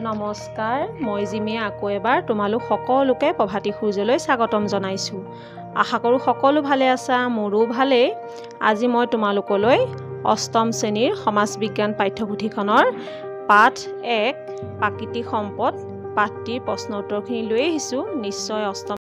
নমস্কাৰ, মই জিমিয়ে আকৌ এবাৰ তোমালোক সকলোকে প্ৰভাতী সূৰ্যলৈ স্বাগতম জনাইছোঁ। আশা কৰোঁ সকলো ভালে আছা, মোৰো ভালেই। আজি মই তোমালোকলৈ অষ্টম শ্ৰেণীৰ সমাজ বিজ্ঞান পাঠ্যপুথিখনৰ পাঠ 1 প্ৰাকৃতিক সম্পদ পাঠটিৰ প্ৰশ্ন উত্তৰখিনি লৈ আহিছোঁ। নিশ্চয় অষ্টম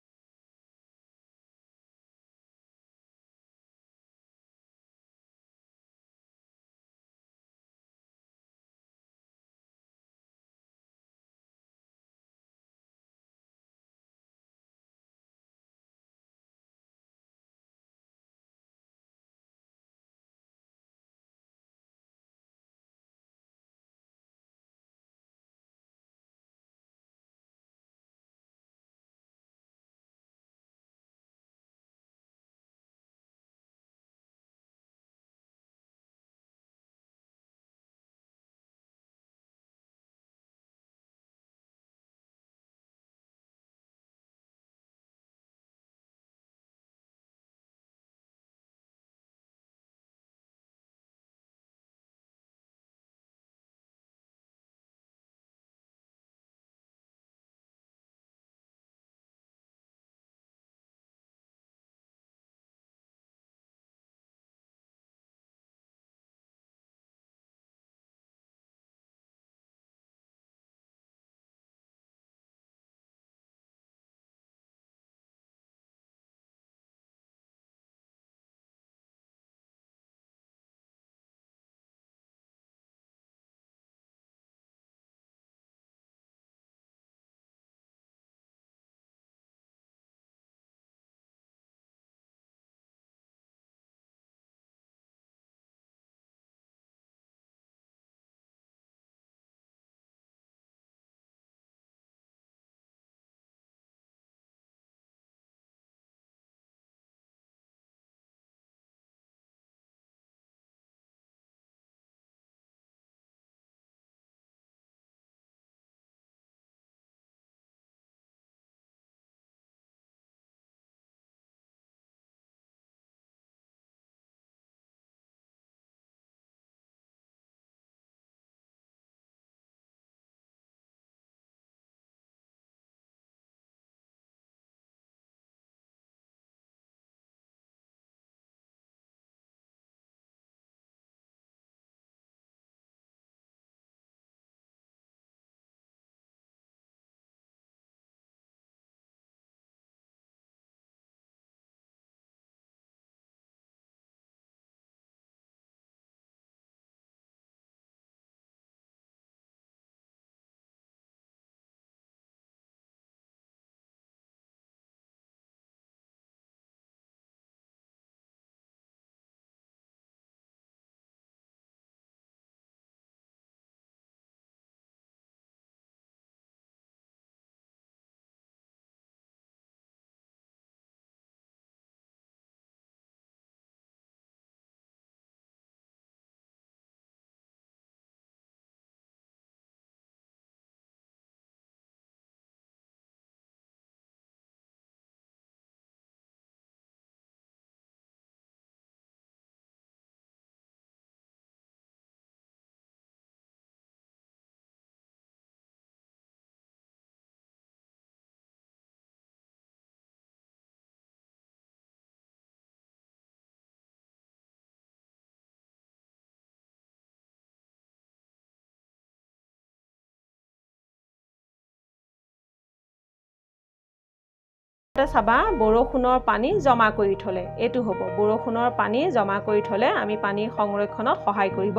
চাবা বৰষুণৰ পানী জমা কৰি থলে, এইটো হ'ব বৰষুণৰ পানী জমা কৰি থলে আমি পানী সংৰক্ষণত সহায় কৰিব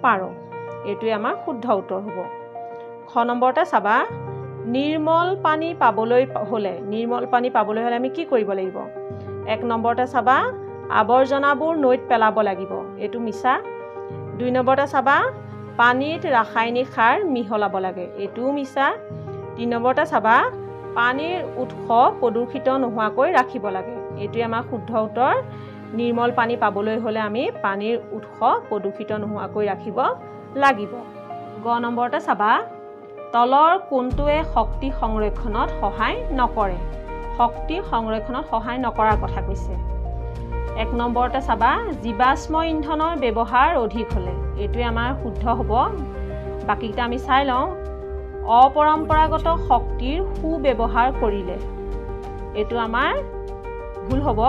পাৰোঁ। এইটোৱে আমাৰ শুদ্ধ উত্তৰ হ'ব। খ নম্বৰতে চাবা নিৰ্মল পানী পাবলৈ হ'লে আমি কি কৰিব লাগিব? 1 নম্বৰতে চাবা আৱৰ্জনাবোৰ নৈত পেলাব লাগিব, এইটো মিছা। 2 নম্বৰতে চাবা পানীত ৰাসায়নিক সাৰ মিহলাব লাগে, এইটোও মিছা। 3 নম্বৰতে চাবা পানীৰ উৎস প্ৰদূষিত নোহোৱাকৈ ৰাখিব লাগে, এইটোৱে আমাৰ শুদ্ধ উত্তৰ। নিৰ্মল পানী পাবলৈ হ'লে আমি পানীৰ উৎস প্ৰদূষিত নোহোৱাকৈ ৰাখিব লাগিব। গ নম্বৰতে চাবা তলৰ কোনটোৱে শক্তি সংৰক্ষণত সহায় নকৰে? শক্তি সংৰক্ষণত সহায় নকৰাৰ কথা কৈছে। 1 নম্বৰতে চাবা জীৱাশ্ম ইন্ধনৰ ব্যৱহাৰ অধিক হ'লে, এইটোৱে আমাৰ শুদ্ধ হ'ব। বাকীকেইটা আমি চাই লওঁ। অপৰম্পৰাগত শক্তিৰ সুব্যৱহাৰ কৰিলে। এইটো আমাৰ ভুল হ'ব।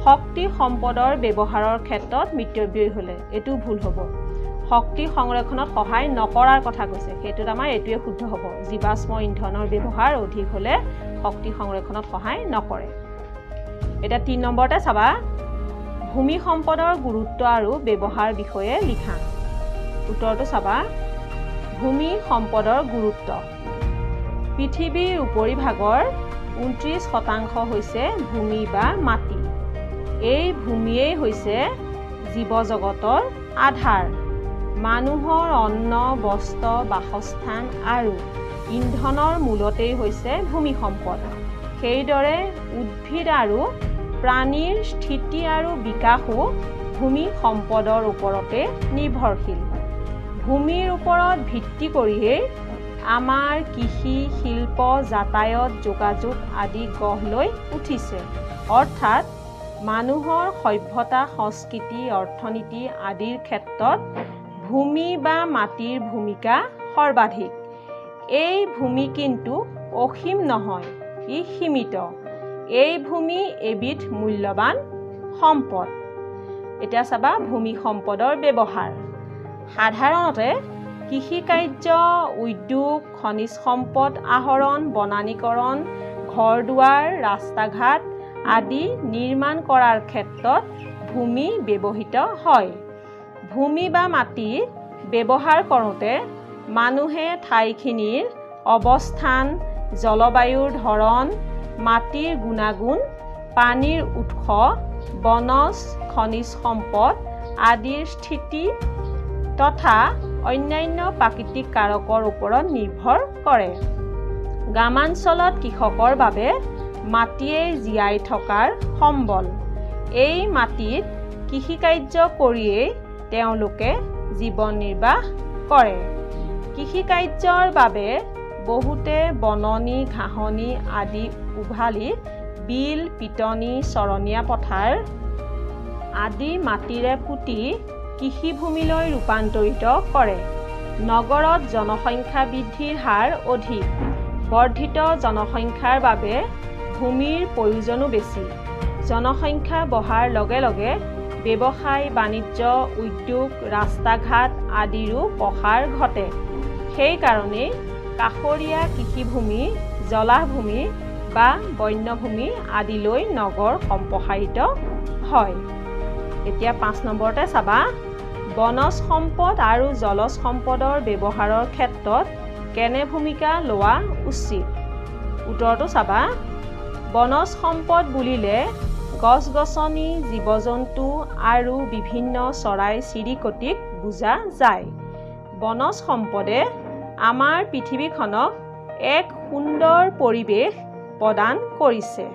শক্তি সম্পদৰ ব্যৱহাৰৰ ক্ষেত্ৰত মিতব্যয়ী হ'লে এইটো ভুল হ'ব। শক্তি সংৰক্ষণত সহায় নকৰাৰ কথা কৈছে, সেইটোত আমাৰ এইটোৱে শুদ্ধ হ'ব। জীৱাশ্ম ইন্ধনৰ ব্যৱহাৰ অধিক হ'লে শক্তি সংৰক্ষণত সহায় নকৰে। এটা 3 নম্বৰতে চাবা, ভূমি সম্পদৰ গুৰুত্ব আৰু ব্যৱহাৰ বিষয়ে লিখা। উত্তৰটো চাবা, ভূমি সম্পদৰ গুৰুত্ব। পৃথিৱীৰ উপৰিভাগৰ 29% হৈছে ভূমি বা মাটি। এই ভূমিয়েই হৈছে জীৱজগতৰ আধাৰ। মানুহৰ অন্ন, বস্ত্ৰ, বাসস্থান আৰু ইন্ধনৰ মূলতেই হৈছে ভূমি সম্পদ। সেইদৰে উদ্ভিদ আৰু প্ৰাণীৰ স্থিতি আৰু বিকাশো ভূমি সম্পদৰ ওপৰতে নিৰ্ভৰশীল। ভূমিৰ ওপৰত ভিত্তি কৰিয়েই আমাৰ কৃষি, শিল্প, যাতায়াত, যোগাযোগ আদি গঢ় লৈ উঠিছে। অৰ্থাৎ মানুহৰ সভ্যতা, সংস্কৃতি, অৰ্থনীতি আদিৰ ক্ষেত্ৰত ভূমি বা মাটিৰ ভূমিকা সৰ্বাধিক। এই ভূমি কিন্তু অসীম নহয়, ই সীমিত। এই ভূমি এবিধ মূল্যৱান সম্পদ। এতিয়া চাবা, ভূমি সম্পদৰ ব্যৱহাৰ। সাধাৰণতে কৃষিকাৰ্য, উদ্যোগ, খনিজ সম্পদ আহৰণ, বনানীকৰণ, ঘৰ-দুৱাৰ, ৰাস্তা-ঘাট আদি নিৰ্মাণ কৰাৰ ক্ষেত্ৰত ভূমি ব্যৱহৃত হয়। ভূমি বা মাটি ব্যৱহাৰ কৰোঁতে মানুহে ঠাইখিনিৰ অৱস্থান, জলবায়ুৰ ধৰণ, মাটিৰ গুণাগুণ, পানীৰ উৎস, বনজ, খনিজ সম্পদ আদিৰ স্থিতি তথা অন্যান্য প্ৰাকৃতিক কাৰকৰ ওপৰত নিৰ্ভৰ কৰে। গ্ৰামাঞ্চলত কৃষকৰ বাবে মাটিয়েই জীয়াই থকাৰ সম্বল। এই মাটিত কৃষিকাৰ্য কৰিয়েই তেওঁলোকে জীৱন নিৰ্বাহ কৰে। কৃষিকাৰ্যৰ বাবে বহুতে বননি, ঘাঁহনি আদি উভালি বিল, পিটনি, চৰণীয়া পথাৰ আদি মাটিৰে পুতি কৃষিভূমিলৈ ৰূপান্তৰিত কৰে। নগৰত জনসংখ্যা বৃদ্ধিৰ হাৰ অধিক। বৰ্ধিত জনসংখ্যাৰ বাবে ভূমিৰ প্ৰয়োজনো বেছি। জনসংখ্যা বঢ়াৰ লগে লগে ব্যৱসায়, বাণিজ্য, উদ্যোগ, ৰাস্তা-ঘাট আদিৰো প্ৰসাৰ ঘটে। সেইকাৰণেই কাষৰীয়া কৃষিভূমি, জলাহভূমি বা বন্যভূমি আদিলৈ নগৰ সম্প্ৰসাৰিত হয়। এতিয়া 5 নম্বৰতে চাবা, বনজ সম্পদ আৰু জলজ সম্পদৰ ব্যৱহাৰৰ ক্ষেত্ৰত কেনে ভূমিকা লোৱা উচিত। উত্তৰটো চাবা, বনজ সম্পদ বুলিলে গছ-গছনি, জীৱ-জন্তু আৰু বিভিন্ন চৰাই-চিৰিকটিক বুজা যায়। বনজ সম্পদে আমাৰ পৃথিৱীখনক এক সুন্দৰ পৰিৱেশ প্ৰদান কৰিছে।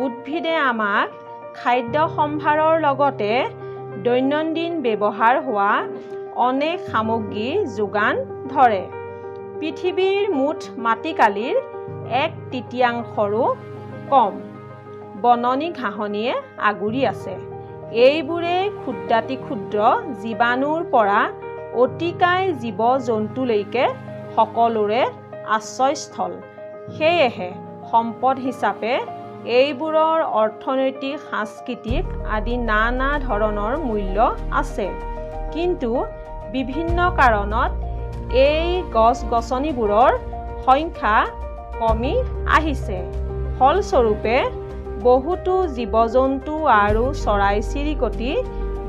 উদ্ভিদে আমাক খাদ্য সম্ভাৰৰ লগতে দৈনন্দিন ব্যৱহাৰ হোৱা অনেক সামগ্ৰী যোগান ধৰে। পৃথিৱীৰ মুঠ মাটিকালিৰ 1/3ৰো কম বননি ঘাঁহনিয়ে আগুৰি আছে। এইবোৰে ক্ষুদ্ৰাতি ক্ষুদ্ৰ জীৱাণুৰ পৰা অতিকায় জীৱ-জন্তুলৈকে সকলোৰে আশ্ৰয়স্থল। সেয়েহে সম্পদ হিচাপে এইবোৰৰ অৰ্থনৈতিক, সাংস্কৃতিক আদি নানা ধৰণৰ মূল্য আছে। কিন্তু বিভিন্ন কাৰণত এই গছ-গছনিবোৰৰ সংখ্যা কমি আহিছে। ফলস্বৰূপে বহুতো জীৱ-জন্তু আৰু চৰাই-চিৰিকটি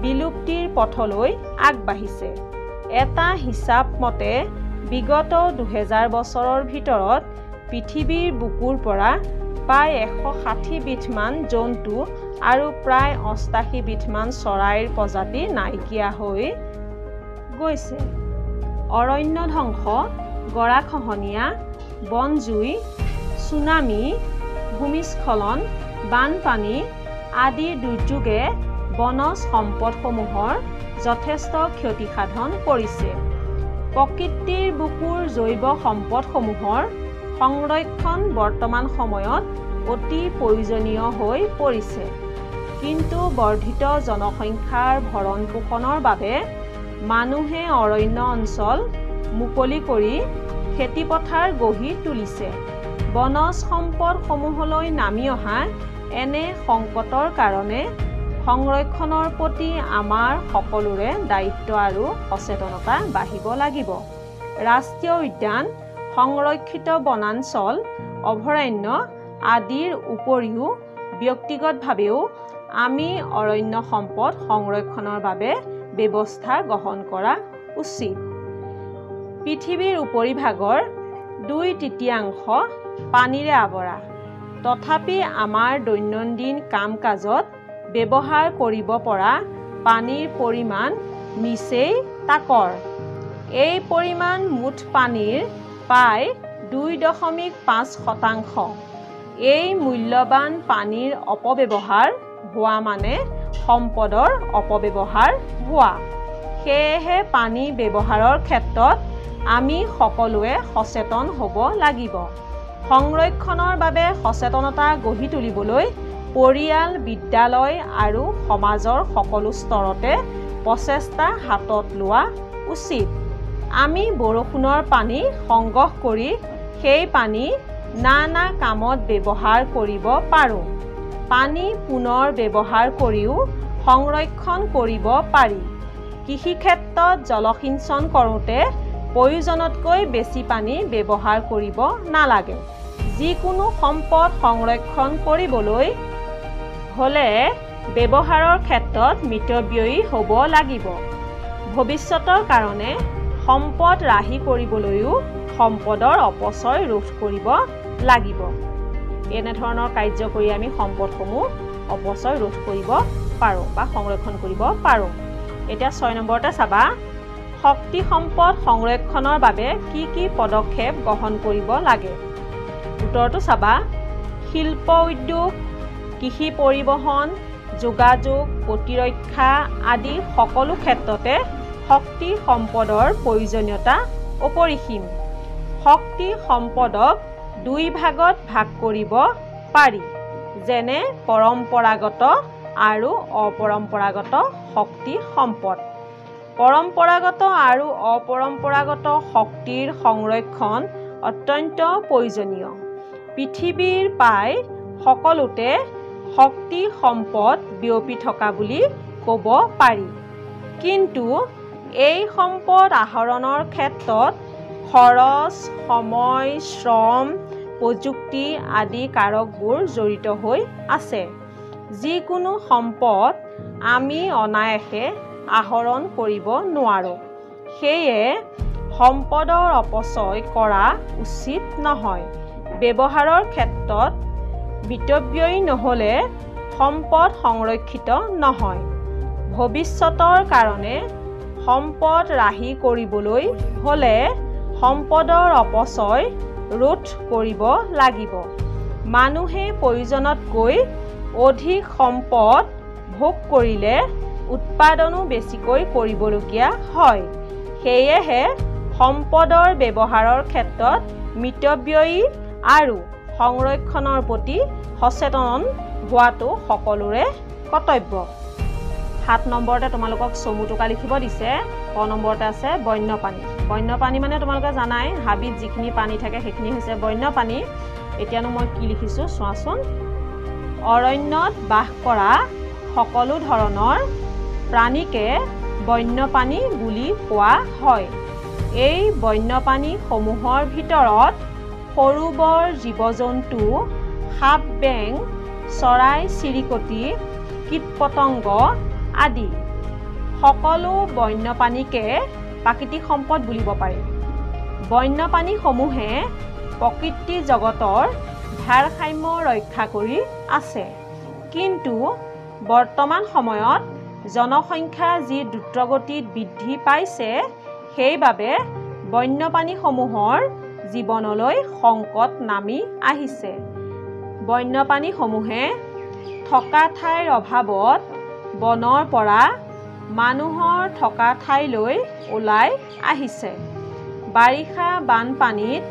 বিলুপ্তিৰ পথলৈ আগবাঢ়িছে। এটা হিচাপ মতে বিগত 2000 বছৰৰ ভিতৰত পৃথিৱীৰ বুকুৰ পৰা প্ৰায় 160 বিধমান জন্তু আৰু প্ৰায় 88 বিধমান চৰাইৰ প্ৰজাতি নাইকিয়া হৈ গৈছে। অৰণ্য ধ্বংস, গৰাখহনীয়া, বনজুই, ছুনামি, ভূমিস্খলন, বানপানী আদিৰ দুৰ্যোগে বনজ সম্পদসমূহৰ যথেষ্ট ক্ষতিসাধন কৰিছে। প্ৰকৃতিৰ বুকুৰ জৈৱ সম্পদসমূহৰ সংৰক্ষণ বৰ্তমান সময়ত অতি প্ৰয়োজনীয় হৈ পৰিছে। কিন্তু বৰ্ধিত জনসংখ্যাৰ ভৰণ পোষণৰ বাবে মানুহে অৰণ্য অঞ্চল মুকলি কৰি খেতিপথাৰ গঢ়ি তুলিছে। বনজ সম্পদসমূহলৈ নামি অহা এনে সংকটৰ কাৰণে সংৰক্ষণৰ প্ৰতি আমাৰ সকলোৰে দায়িত্ব আৰু সচেতনতা বাঢ়িব লাগিব। ৰাষ্ট্ৰীয় উদ্যান, সংৰক্ষিত বনাঞ্চল, অভয়াৰণ্য আদিৰ উপৰিও ব্যক্তিগতভাৱেও আমি অৰণ্য সম্পদ সংৰক্ষণৰ বাবে ব্যৱস্থা গ্ৰহণ কৰা উচিত। পৃথিৱীৰ উপৰিভাগৰ 2/3 পানীৰে আৱৰা। তথাপি আমাৰ দৈনন্দিন কাম-কাজত ব্যৱহাৰ কৰিব পৰা পানীৰ পৰিমাণ নিচেই তাকৰ। এই পৰিমাণ মুঠ পানীৰ প্ৰায় 2.5%। এই মূল্যৱান পানীৰ অপব্যৱহাৰ হোৱা মানে সম্পদৰ অপব্যৱহাৰ হোৱা। সেয়েহে পানী ব্যৱহাৰৰ ক্ষেত্ৰত আমি সকলোৱে সচেতন হ'ব লাগিব। সংৰক্ষণৰ বাবে সচেতনতা গঢ়ি তুলিবলৈ পৰিয়াল, বিদ্যালয় আৰু সমাজৰ সকলো স্তৰতে প্ৰচেষ্টা হাতত লোৱা উচিত। আমি বৰষুণৰ পানী সংগ্ৰহ কৰি সেই পানী নানা কামত ব্যৱহাৰ কৰিব পাৰোঁ। পানী পুনৰ ব্যৱহাৰ কৰিও সংৰক্ষণ কৰিব পাৰি। কৃষিক্ষেত্ৰত জলসিঞ্চন কৰোঁতে প্ৰয়োজনতকৈ বেছি পানী ব্যৱহাৰ কৰিব নালাগে। যিকোনো সম্পদ সংৰক্ষণ কৰিবলৈ হ'লে ব্যৱহাৰৰ ক্ষেত্ৰত মিতব্যয়ী হ'ব লাগিব। ভৱিষ্যতৰ কাৰণে সম্পদ ৰাহি কৰিবলৈও সম্পদৰ অপচয় ৰোধ কৰিব লাগিব। এনেধৰণৰ কাৰ্য কৰি আমি সম্পদসমূহ অপচয় ৰোধ কৰিব পাৰোঁ বা সংৰক্ষণ কৰিব পাৰোঁ। এতিয়া 6 নম্বৰতে চাবা, শক্তি সম্পদ সংৰক্ষণৰ বাবে কি কি পদক্ষেপ গ্ৰহণ কৰিব লাগে। উত্তৰটো চাবা, শিল্প উদ্যোগ, কৃষি পৰিবহণ, যোগাযোগ, প্ৰতিৰক্ষা আদি সকলো ক্ষেত্ৰতে শক্তি সম্পদৰ প্ৰয়োজনীয়তা অপৰিসীম। শক্তি সম্পদক 2 ভাগত ভাগ কৰিব পাৰি, যেনে পৰম্পৰাগত আৰু অপৰম্পৰাগত শক্তি সম্পদ। পৰম্পৰাগত আৰু অপৰম্পৰাগত শক্তিৰ সংৰক্ষণ অত্যন্ত প্ৰয়োজনীয়। পৃথিৱীৰ প্ৰায় সকলোতে শক্তি সম্পদ বিয়পি থকা বুলি ক'ব পাৰি। কিন্তু এই সম্পদ আহৰণৰ ক্ষেত্ৰত খৰচ, সময়, শ্ৰম, প্ৰযুক্তি আদি কাৰকবোৰ জড়িত হৈ আছে। যিকোনো সম্পদ আমি অনায়াসে আহৰণ কৰিব নোৱাৰোঁ। সেয়ে সম্পদৰ অপচয় কৰা উচিত নহয়। ব্যৱহাৰৰ ক্ষেত্ৰত মিতব্যয়ী নহ'লে সম্পদ সংৰক্ষিত নহয়। ভৱিষ্যতৰ কাৰণে সম্পদ ৰাহি কৰিবলৈ হ'লে সম্পদৰ অপচয় ৰোধ কৰিব লাগিব। মানুহে প্ৰয়োজনতকৈ অধিক সম্পদ ভোগ কৰিলে উৎপাদনো বেছিকৈ কৰিবলগীয়া হয়। সেয়েহে সম্পদৰ ব্যৱহাৰৰ ক্ষেত্ৰত মিতব্যয়ী আৰু সংৰক্ষণৰ প্ৰতি সচেতন হোৱাটো সকলোৰে কৰ্তব্য। 7 নম্বৰতে তোমালোকক চমু টোকা লিখিব দিছে। ক নম্বৰতে আছে বন্যপানী। বন্যপানী মানে তোমালোকে জানাই, হাবিত যিখিনি পানী থাকে সেইখিনি হৈছে বন্যপানী। এতিয়ানো মই কি লিখিছোঁ চোৱাচোন। অৰণ্যত বাস কৰা সকলো ধৰণৰ প্ৰাণীকে বন্যপানী বুলি কোৱা হয়। এই বন্যপানীসমূহৰ ভিতৰত সৰু বৰ জীৱ-জন্তু, সাপ, বেং, চৰাই-চিৰিকটি, কীট-পতংগ আদি সকলো বন্যপানীকে প্ৰাকৃতিক সম্পদ বুলিব পাৰি। বন্যপানীসমূহে প্ৰকৃতি জগতৰ ভাৰসাম্য ৰক্ষা কৰি আছে। কিন্তু বৰ্তমান সময়ত জনসংখ্যা যি দ্ৰুতগতিত বৃদ্ধি পাইছে, সেইবাবে বন্যপানীসমূহৰ জীৱনলৈ সংকট নামি আহিছে। বন্যপানীসমূহে থকা ঠাইৰ অভাৱত বনৰ পৰা মানুহৰ থকা ঠাইলৈ ওলাই আহিছে। বাৰিষা বানপানীত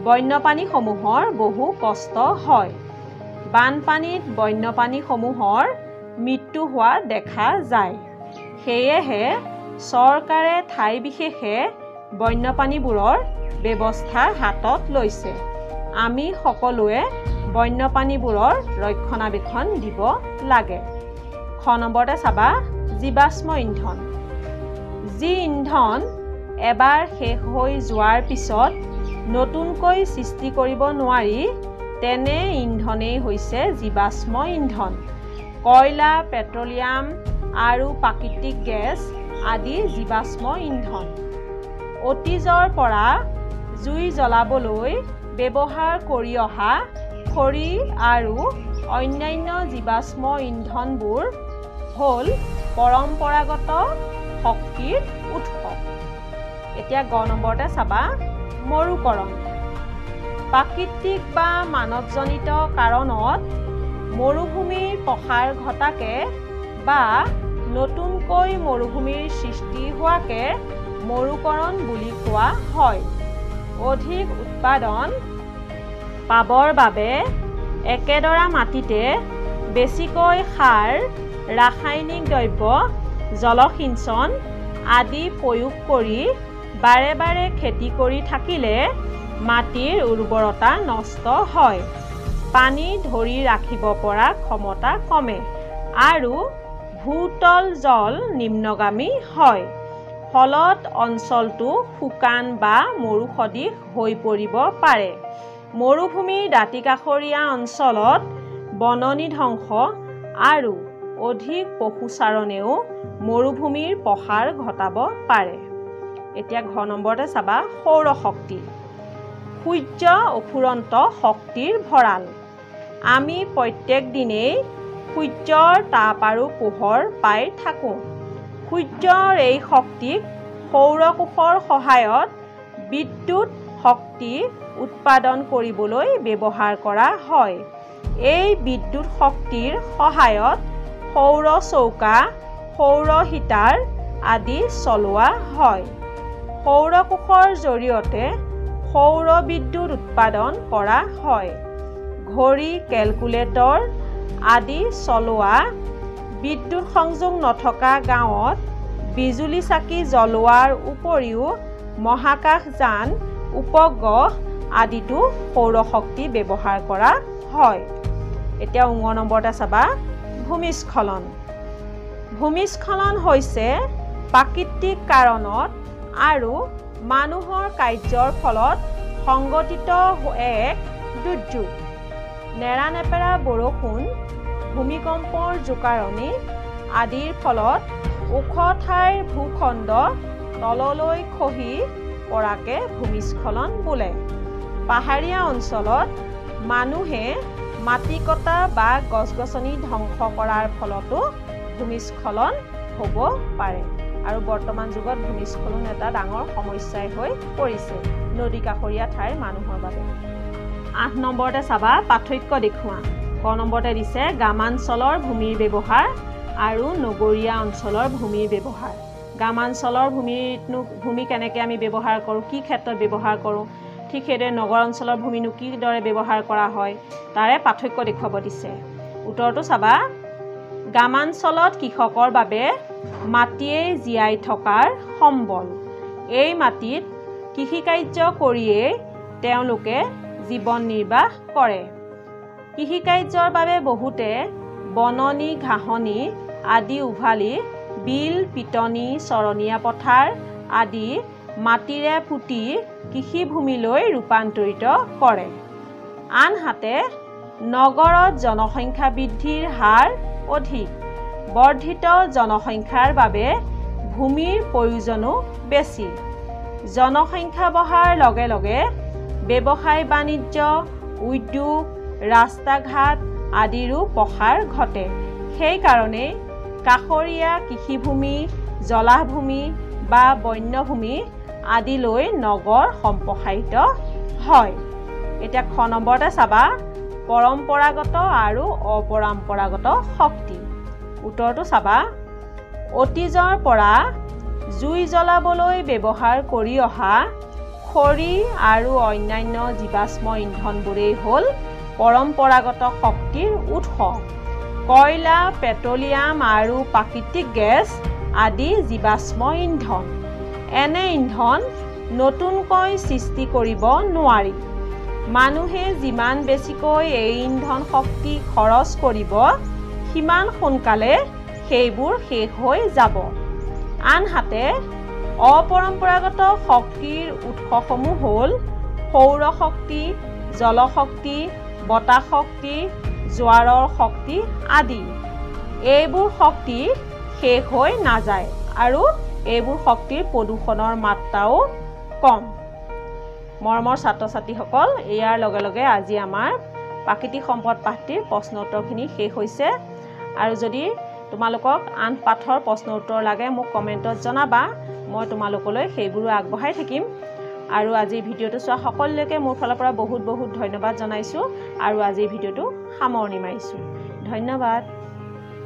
বন্যপানীসমূহৰ বহু কষ্ট হয়। বানপানীত বন্যপানীসমূহৰ মৃত্যু হোৱা দেখা যায়। সেয়েহে চৰকাৰে ঠাই বিশেষে বন্যপ্ৰাণীবোৰৰ ব্যৱস্থা হাতত লৈছে। আমি সকলোৱে বন্যপ্ৰাণীবোৰৰ ৰক্ষণাবেক্ষণ দিব লাগে। খ নম্বৰতে চাবা জীৱাশ্ম ইন্ধন। যি ইন্ধন এবাৰ শেষ হৈ যোৱাৰ পিছত নতুনকৈ সৃষ্টি কৰিব নোৱাৰি তেনে ইন্ধনেই হৈছে জীৱাশ্ম ইন্ধন। কয়লা, পেট্ৰলিয়াম আৰু প্ৰাকৃতিক গেছ আদি জীৱাশ্ম ইন্ধন। অতীজৰ পৰা জুই জ্বলাবলৈ ব্যৱহাৰ কৰি অহা খৰি আৰু অন্যান্য জীৱাশ্ম ইন্ধনবোৰ হ'ল পৰম্পৰাগত শক্তিৰ উৎস। এতিয়া গ নম্বৰতে চাবা মৰুকৰণ। প্ৰাকৃতিক বা মানৱজনিত কাৰণত মৰুভূমিৰ প্ৰসাৰ ঘটাকে বা নতুনকৈ মৰুভূমিৰ সৃষ্টি হোৱাকে মৰুকৰণ বুলি কোৱা হয়। অধিক উৎপাদন পাবৰ বাবে একেডৰা মাটিতে বেছিকৈ সাৰ, ৰাসায়নিক দ্ৰব্য, জলসিঞ্চন আদি প্ৰয়োগ কৰি বাৰে বাৰে খেতি কৰি থাকিলে মাটিৰ উৰ্বৰতা নষ্ট হয়, পানী ধৰি ৰাখিব পৰা ক্ষমতা কমে আৰু ভূতল জল নিম্নগামী হয়। ফলত অঞ্চলটো শুকান বা মৰুসদৃশ হৈ পৰিব পাৰে। মৰুভূমিৰ দাঁতিকাষৰীয়া অঞ্চলত বননি ধ্বংস আৰু অধিক পশুচাৰণেও মৰুভূমিৰ প্ৰসাৰ ঘটাব পাৰে। এতিয়া ঘ নম্বৰতে চাবা সৌৰ শক্তি। সূৰ্য অফুৰন্ত শক্তিৰ ভঁৰাল। আমি প্ৰত্যেক দিনেই সূৰ্যৰ তাপ আৰু পোহৰ পাই থাকোঁ। সূৰ্যৰ এই শক্তিক সৌৰকোষৰ সহায়ত বিদ্যুৎ শক্তি উৎপাদন কৰিবলৈ ব্যৱহাৰ কৰা হয়। এই বিদ্যুৎ শক্তিৰ সহায়ত সৌৰ চৌকা, সৌৰ হিটাৰ আদি চলোৱা হয়। সৌৰকোষৰ জৰিয়তে সৌৰ বিদ্যুৎ উৎপাদন কৰা হয়। ঘড়ী, কেলকুলেটৰ আদি চলোৱা, বিদ্যুৎ সংযোগ নথকা গাঁৱত বিজুলী চাকি জ্বলোৱাৰ উপৰিও মহাকাশযান, উপগ্ৰহ আদিতো সৌৰশক্তি ব্যৱহাৰ কৰা হয়। এতিয়া ঙ নম্বৰতে চাবা ভূমিস্খলন। ভূমিস্খলন হৈছে প্ৰাকৃতিক কাৰণত আৰু মানুহৰ কাৰ্যৰ ফলত সংঘটিত এক দুৰ্যোগ। নেৰানেপেৰা বৰষুণ, ভূমিকম্পৰ জোকাৰণি আদিৰ ফলত ওখ ঠাইৰ ভূখণ্ড তললৈ খহি পৰাকে ভূমিস্খলন বোলে। পাহাৰীয়া অঞ্চলত মানুহে মাটি কটা বা গছ-গছনি ধ্বংস কৰাৰ ফলতো ভূমিস্খলন হ'ব পাৰে আৰু বৰ্তমান যুগত ভূমিস্খলন এটা ডাঙৰ সমস্যাই হৈ পৰিছে নদী কাষৰীয়া ঠাইৰ মানুহৰ বাবে। ৮ নম্বৰতে চাবা পাৰ্থক্য দেখুওৱা। ক নম্বৰতে দিছে গ্ৰামাঞ্চলৰ ভূমিৰ ব্যৱহাৰ আৰু নগৰীয়া অঞ্চলৰ ভূমিৰ ব্যৱহাৰ। গ্ৰামাঞ্চলৰ ভূমি কেনেকৈ আমি ব্যৱহাৰ কৰোঁ, কি ক্ষেত্ৰত ব্যৱহাৰ কৰোঁ, ঠিক সেইদৰে নগৰ অঞ্চলৰ ভূমিনো কিদৰে ব্যৱহাৰ কৰা হয় তাৰে পাৰ্থক্য দেখুৱাব দিছে। উত্তৰটো চাবা গ্ৰামাঞ্চলত কৃষকৰ বাবে মাটিয়েই জীয়াই থকাৰ সম্বল। এই মাটিত কৃষিকাৰ্য কৰিয়েই তেওঁলোকে জীৱন নিৰ্বাহ কৰে। কৃষিকাৰ্যৰ বাবে বহুতে বননি, ঘাঁহনি আদি উভালি বিল, পিটনি, চৰণীয়া পথাৰ আদি মাটিৰে পুতি কৃষিভূমিলৈ ৰূপান্তৰিত কৰে। আনহাতে নগৰত জনসংখ্যা বৃদ্ধিৰ হাৰ অধিক। বৰ্ধিত জনসংখ্যাৰ বাবে ভূমিৰ প্ৰয়োজনো বেছি। জনসংখ্যা বঢ়াৰ লগে লগে ব্যৱসায় বাণিজ্য, উদ্যোগ, ৰাস্তা ঘাট আদিৰো প্ৰসাৰ ঘটে। সেইকাৰণে কাষৰীয়া কৃষিভূমি, জলাহভূমি বা বন্যভূমি আদিলৈ নগৰ সম্প্ৰসাৰিত হয়। এতিয়া খ নম্বৰতে চাবা পৰম্পৰাগত আৰু অপৰম্পৰাগত শক্তি। উত্তৰটো চাবা অতীজৰ পৰা জুই জ্বলাবলৈ ব্যৱহাৰ কৰি অহা খৰি আৰু অন্যান্য জীৱাশ্ম ইন্ধনবোৰেই হ'ল পৰম্পৰাগত শক্তিৰ উৎস। কয়লা, পেট্ৰলিয়াম আৰু প্ৰাকৃতিক গেছ আদি জীৱাশ্ম ইন্ধন। এনে ইন্ধন নতুনকৈ সৃষ্টি কৰিব নোৱাৰি। মানুহে যিমান বেছিকৈ এই ইন্ধন শক্তি খৰচ কৰিব সিমান সোনকালে সেইবোৰ শেষ হৈ যাব। আনহাতে অপৰম্পৰাগত শক্তিৰ উৎসসমূহ হ'ল সৌৰ শক্তি, জলশক্তি, বতাহ শক্তি, জোৱাৰৰ শক্তি আদি। এইবোৰ শক্তি শেষ হৈ নাযায় আৰু এইবোৰ শক্তিৰ প্ৰদূষণৰ মাত্ৰাও কম। মৰমৰ ছাত্ৰ ছাত্ৰীসকল, ইয়াৰ লগে লগে আজি আমাৰ প্ৰাকৃতিক সম্পদ পাঠটিৰ প্ৰশ্ন উত্তৰখিনি শেষ হৈছে। আৰু যদি তোমালোকক আন পাঠৰ প্ৰশ্ন উত্তৰ লাগে মোক কমেণ্টত জনাবা, মই তোমালোকলৈ সেইবোৰো আগবঢ়াই থাকিম। আৰু আজিৰ ভিডিঅ'টো চোৱা সকলোলৈকে মোৰ ফালৰ পৰা বহুত বহুত ধন্যবাদ জনাইছোঁ আৰু আজিৰ ভিডিঅ'টো সামৰণি মাৰিছোঁ। ধন্যবাদ।